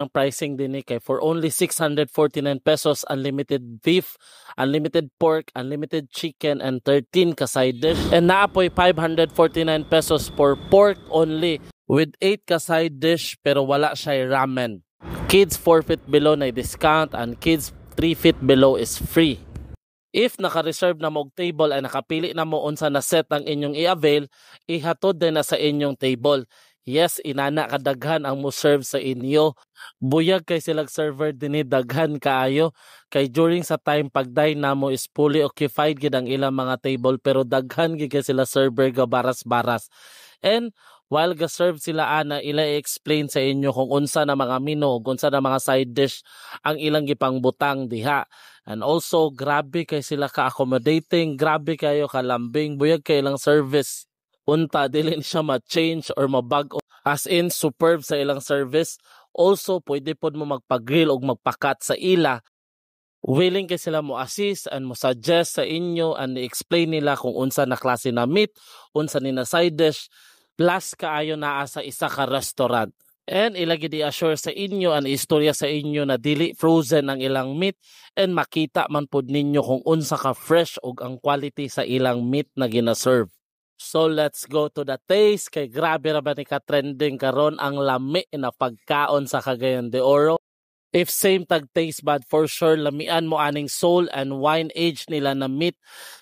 ang pricing din kay for only 649 pesos, unlimited beef, unlimited pork, unlimited chicken, and 13 ka side dish. And naapoy 549 pesos for pork only with 8 ka side dish pero wala siya ramen. Kids 4 feet below na discount and kids 3 feet below is free. If naka-reserve na mo og table ay nakapili na mo unsa na set ang inyong i-avail, ihatod din na sa inyong table. Yes, inana kadaghan ang mo serve sa inyo. Buyag kay silang server dinhi daghan kaayo kay during sa time pagday namo is fully occupied gid ang ilang mga table pero daghan gid kay sila server ga baras-baras. And while ga-serve sila ana ila i-explain sa inyo kung unsa na mga menu ug unsa na mga side dish ang ilang gipangbutang diha. And also grabe kay sila ka-accommodating, grabe kayo kalambing, buyag kay ilang service. Unta dili siya ma-change or mabag as in superb sa ilang service. Also pwede pod mo magpa-grill o magpakat sa ila. Willing kay sila mo assist and mo suggest sa inyo and i-explain nila kung unsa na klase na meat, unsa ni na side dish, plus kaayo naa sa isa ka restaurant. And ilagi di-assure sa inyo ang istorya sa inyo na dili frozen ang ilang meat and makita man pod ninyo kung unsa ka fresh ug ang quality sa ilang meat na gina-serve. So let's go to the taste kay grabe ra ba ni ka-trending karon ang lami na pagkaon sa Cagayan de Oro. If same tag taste bad for sure lamian mo aning soul and wine age nila na meat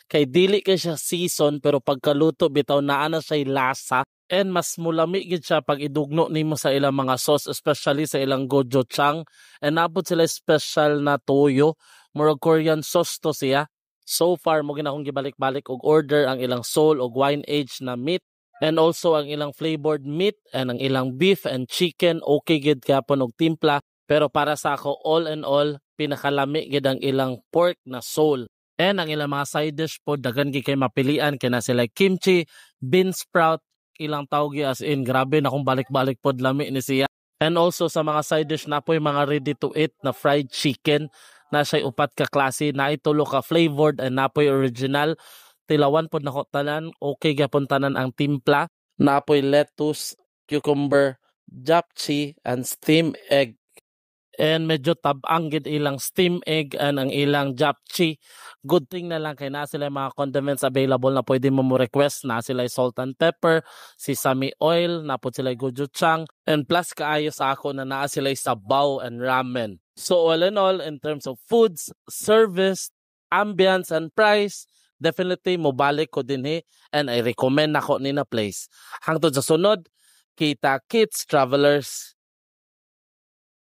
kay dili kay siya season pero pagkaluto bitaw naa na siya lasa and mas mulami gid siya pag idugno nimo sa ilang mga sauce especially sa ilang gochujang and napod sila special na toyo murag Korean sauce to siya. So far mo ginakong gibalik-balik og order ang ilang soul og wine age na meat and also ang ilang flavored meat and ang ilang beef and chicken okay gid kapon og timpla. Pero para sa ako, all in all, pinakalami gid ang ilang pork na soul. And ang ilang mga side dish po, dagan gid kay mapilian, kaya sila kimchi, bean sprout, ilang tawag as in, grabe na kung balik-balik po lami ni siya. And also sa mga side dish na po yung mga ready to eat na fried chicken, na siya upat ka klase, na itulo ka flavored and na po original. Tilawan po na ko tanan, okay gapon tanan ang timpla, na po lettuce, cucumber, japchae, and steamed egg. And medyo tabang gid ilang steam egg and ang ilang japchae. Good thing na lang kay na sila mga condiments available na pwede mo request na sila salt and pepper, sesame oil, na po sila gochujang, and plus kaayo sa ako na naa sila sabaw and ramen. So all in all, in terms of foods, service, ambience, and price, definitely mo balik ko din and I recommend nako ni na place. Hangtod sa sunod, kita kits travelers.